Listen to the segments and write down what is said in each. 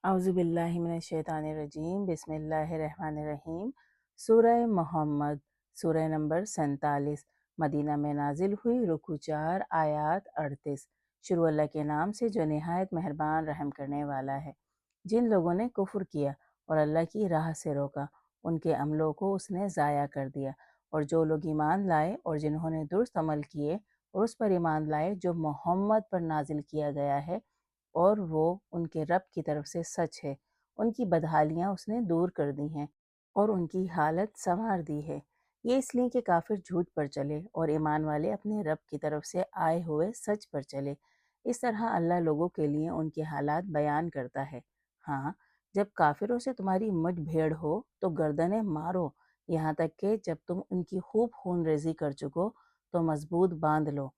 अऊज़ुबिल्लाहि मिनश्शैतानिर्रजीम बिस्मिल्लाहिर्रहमानिर्रहीम। सूरह मोहम्मद, सूरह नंबर 47, मदीना में नाजिल हुई, रुकू 4, आयात 38। शुरू अल्लाह के नाम से जो निहायत मेहरबान रहम करने वाला है। जिन लोगों ने कुफ्र किया और अल्लाह की राह से रोका, उनके अमलों को उसने ज़ाया कर दिया। और जो लोग ईमान लाए और जिन्होंने दुरुस्त अमल किए और उस पर ईमान लाए जो मोहम्मद पर नाजिल किया गया है और वो उनके रब की तरफ से सच है, उनकी बदहालियाँ उसने दूर कर दी हैं और उनकी हालत संवार दी है। ये इसलिए कि काफिर झूठ पर चले और ईमान वाले अपने रब की तरफ से आए हुए सच पर चले। इस तरह अल्लाह लोगों के लिए उनके हालात बयान करता है। हाँ, जब काफिरों से तुम्हारी मुठभेड़ हो तो गर्दनें मारो, यहाँ तक कि जब तुम उनकी खूब खून रेजी कर चुको तो मजबूत बांध लो।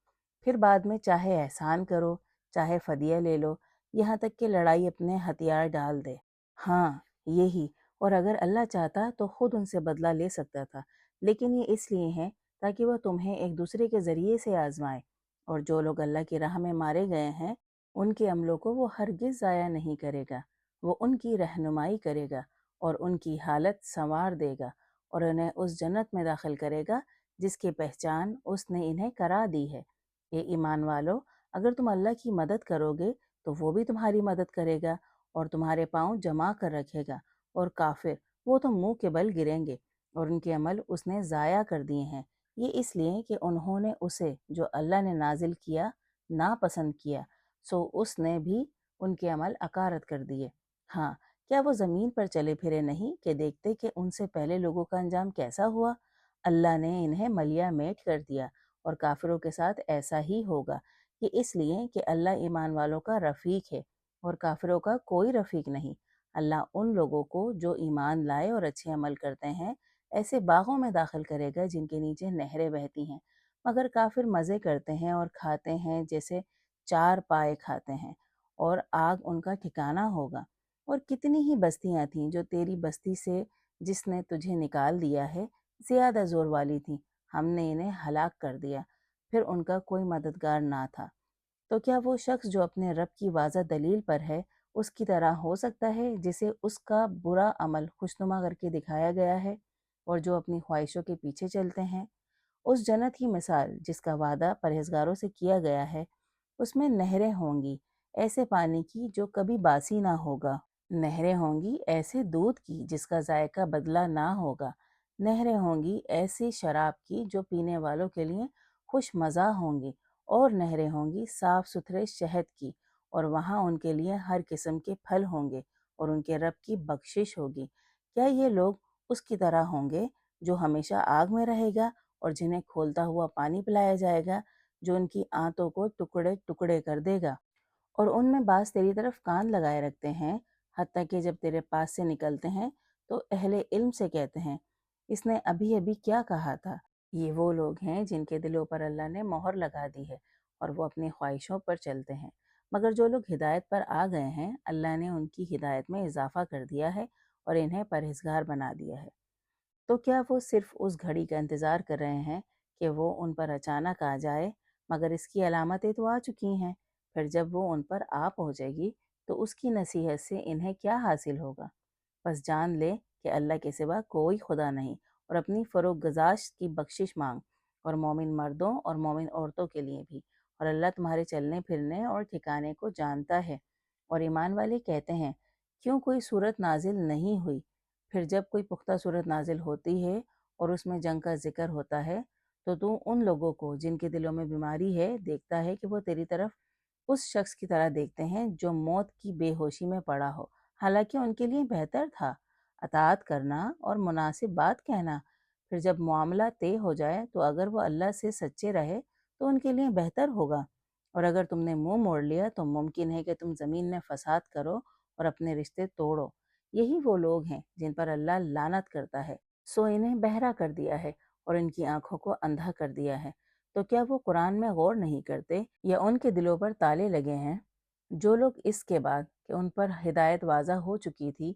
फिर बाद में चाहे एहसान करो, चाहे फदिया ले लो, यहाँ तक कि लड़ाई अपने हथियार डाल दे। हाँ, यही। और अगर अल्लाह चाहता तो खुद उनसे बदला ले सकता था, लेकिन ये इसलिए है ताकि वह तुम्हें एक दूसरे के ज़रिए से आजमाए। और जो लोग अल्लाह की राह में मारे गए हैं, उनके अमलों को वो हरगिज़ ज़ाया नहीं करेगा। वो उनकी रहनुमाई करेगा और उनकी हालत संवार देगा और उन्हें उस जन्नत में दाखिल करेगा जिसकी पहचान उसने इन्हें करा दी है। ये ईमान वालों, अगर तुम अल्लाह की मदद करोगे तो वो भी तुम्हारी मदद करेगा और तुम्हारे पाँव जमा कर रखेगा। और काफिर, वो तो मुंह के बल गिरेंगे और उनके अमल उसने ज़ाया कर दिए हैं। ये इसलिए कि उन्होंने उसे जो अल्लाह ने नाजिल किया नापसंद किया, सो उसने भी उनके अमल अकारत कर दिए। हाँ, क्या वो ज़मीन पर चले फिरे नहीं कि देखते कि उनसे पहले लोगों का अंजाम कैसा हुआ। अल्लाह ने इन्हें मलिया मेट कर दिया और काफिरों के साथ ऐसा ही होगा। ये इसलिए कि अल्लाह ईमान वालों का रफ़ीक है और काफिरों का कोई रफ़ीक नहीं। अल्लाह उन लोगों को जो ईमान लाए और अच्छे अमल करते हैं ऐसे बागों में दाखिल करेगा जिनके नीचे नहरें बहती हैं। मगर काफिर मज़े करते हैं और खाते हैं जैसे चार पाए खाते हैं, और आग उनका ठिकाना होगा। और कितनी ही बस्तियां थीं जो तेरी बस्ती से जिसने तुझे निकाल दिया है ज़्यादा ज़ोर वाली थीं, हमने इन्हें हलाक कर दिया, फिर उनका कोई मददगार ना था। तो क्या वो शख्स जो अपने रब की वाज़ह दलील पर है उसकी तरह हो सकता है जिसे उसका बुरा अमल खुशनुमा करके दिखाया गया है और जो अपनी ख्वाहिशों के पीछे चलते हैं। उस जन्नत की मिसाल जिसका वादा परहेजगारों से किया गया है, उसमें नहरें होंगी ऐसे पानी की जो कभी बासी ना होगा। नहरें होंगी ऐसे दूध की जिसका जायका बदला ना होगा। नहरें होंगी ऐसी शराब की जो पीने वालों के लिए खुश मज़ा होंगी। और नहरें होंगी साफ सुथरे शहद की, और वहाँ उनके लिए हर किस्म के फल होंगे और उनके रब की बख्शिश होगी। क्या ये लोग उसकी तरह होंगे जो हमेशा आग में रहेगा और जिन्हें खोलता हुआ पानी पिलाया जाएगा जो उनकी आंतों को टुकड़े टुकड़े कर देगा। और उनमें बाज तेरी तरफ कान लगाए रखते हैं, हत्ता कि जब तेरे पास से निकलते हैं तो अहले इल्म से कहते हैं, इसने अभी अभी क्या कहा था। ये वो लोग हैं जिनके दिलों पर अल्लाह ने मोहर लगा दी है और वो अपनी ख्वाहिशों पर चलते हैं। मगर जो लोग हिदायत पर आ गए हैं, अल्लाह ने उनकी हिदायत में इजाफा कर दिया है और इन्हें परहेजगार बना दिया है। तो क्या वो सिर्फ उस घड़ी का इंतज़ार कर रहे हैं कि वो उन पर अचानक आ जाए, मगर इसकी अलामतें तो आ चुकी हैं। फिर जब वो उन पर आ पहुँचेगी तो उसकी नसीहत से इन्हें क्या हासिल होगा। बस जान ले कि अल्लाह के सिवा कोई खुदा नहीं, और अपनी फ़रोग़ की बख्शिश मांग, और मोमिन मर्दों और मोमिन औरतों के लिए भी। और अल्लाह तुम्हारे चलने फिरने और ठिकाने को जानता है। और ईमान वाले कहते हैं, क्यों कोई सूरत नाजिल नहीं हुई। फिर जब कोई पुख्ता सूरत नाजिल होती है और उसमें जंग का जिक्र होता है तो तू उन लोगों को जिनके दिलों में बीमारी है देखता है कि वो तेरी तरफ उस शख्स की तरह देखते हैं जो मौत की बेहोशी में पड़ा हो, हालांकि उनके लिए बेहतर था अताअत करना और मुनासिब बात कहना। फिर जब मामला तय हो जाए तो अगर वो अल्लाह से सच्चे रहे तो उनके लिए बेहतर होगा। और अगर तुमने मुंह मोड़ लिया तो मुमकिन है कि तुम ज़मीन में फसाद करो और अपने रिश्ते तोड़ो। यही वो लोग हैं जिन पर अल्लाह लानत करता है, सो इन्हें बहरा कर दिया है और इनकी आंखों को अंधा कर दिया है। तो क्या वो कुरान में गौर नहीं करते या उनके दिलों पर ताले लगे हैं। जो लोग इसके बाद कि उन पर हिदायत वाज़ा हो चुकी थी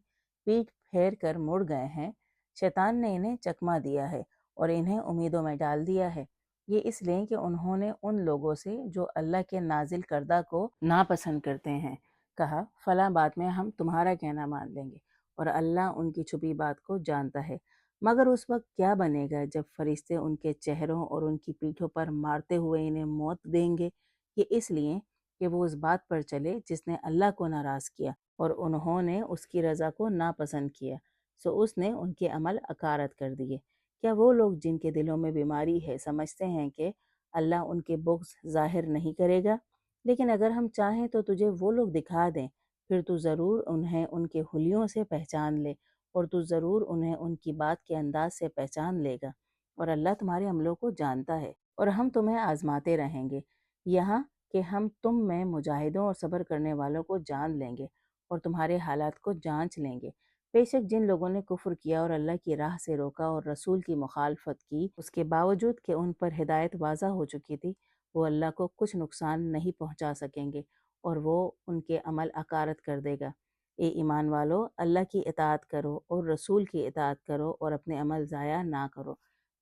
पीठ फेर कर मुड़ गए हैं, शैतान ने इन्हें चकमा दिया है और इन्हें उम्मीदों में डाल दिया है। ये इसलिए कि उन्होंने उन लोगों से जो अल्लाह के नाजिल करदा को नापसंद करते हैं کہا فلاں بات میں ہم تمہارا کہنا مان لیں گے، اور اللہ ان کی چھپی بات کو جانتا ہے۔ مگر اس وقت کیا بنے گا جب فرشتے ان کے چہروں اور ان کی پیٹھوں پر مارتے ہوئے انہیں موت دیں گے؟ یہ اس لیے کہ وہ اس بات پر چلے جس نے اللہ کو ناراض کیا، اور انہوں نے اس کی رضا کو ناپسند کیا، سو اس نے ان کے عمل اکارت کر دیے۔ کیا وہ لوگ جن کے دلوں میں بیماری ہے سمجھتے ہیں کہ اللہ ان کے بغض ظاہر نہیں کرے گا؟ لیکن اگر ہم چاہیں تو تجھے وہ لوگ دکھا دیں، پھر تو ضرور انہیں ان کے حلیوں سے پہچان لے، اور تو ضرور انہیں ان کی بات کے انداز سے پہچان لے گا، اور اللہ تمہارے عملوں کو جانتا ہے۔ اور ہم تمہیں آزماتے رہیں گے، یہاں کہ ہم تم میں مجاہدوں اور صبر کرنے والوں کو جان لیں گے، اور تمہارے حالات کو جانچ لیں گے۔ بے شک جن لوگوں نے کفر کیا اور اللہ کی راہ سے روکا اور رسول کی مخالفت کی، اس کے باوجود کہ ان پر ہدایت واضح ہو چکی تھی، وہ اللہ کو کچھ نقصان نہیں پہنچا سکیں گے، اور وہ ان کے عمل اکارت کر دے گا۔ اے ایمان والو، اللہ کی اطاعت کرو اور رسول کی اطاعت کرو، اور اپنے عمل ضائع نہ کرو۔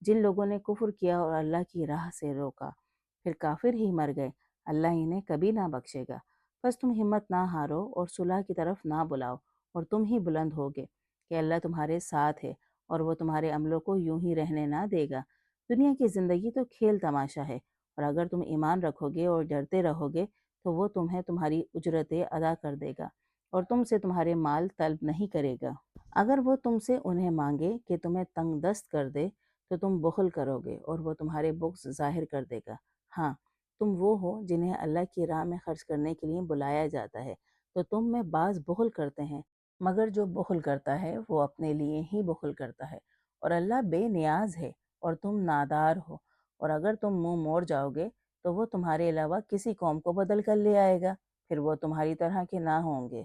جن لوگوں نے کفر کیا اور اللہ کی راہ سے روکا، پھر کافر ہی مر گئے، اللہ انہیں کبھی نہ بخشے گا۔ بس تم ہمت نہ ہارو اور صلح کی طرف نہ بلاؤ، اور تم ہی بلند ہوگے کہ اللہ تمہارے ساتھ ہے، اور وہ تمہارے عملوں کو یوں ہی رہنے نہ دے گا۔ دنیا کی زندگی تو کھیل تماشا ہے، اور اگر تم ایمان رکھو گے اور ڈرتے رہو گے تو وہ تمہیں تمہاری اجرتیں ادا کر دے گا، اور تم سے تمہارے مال طلب نہیں کرے گا۔ اگر وہ تم سے انہیں مانگے کہ تمہیں تنگ دست کر دے تو تم بخل کرو گے، اور وہ تمہارے بغض ظاہر کر دے گا۔ ہاں، تم وہ ہو جنہیں اللہ کی راہ میں خرچ کرنے کے لیے بلایا جاتا ہے، تو تم میں بعض بخل کرتے ہیں، مگر جو بخل کرتا ہے وہ اپنے لیے ہی بخل کرتا ہے، اور اللہ بے نیاز ہے اور تم نادار ہو۔ اور اگر تم منہ موڑ جاؤ گے تو وہ تمہارے علاوہ کسی قوم کو بدل کر لے آئے گا، پھر وہ تمہاری طرح کے نہ ہوں گے۔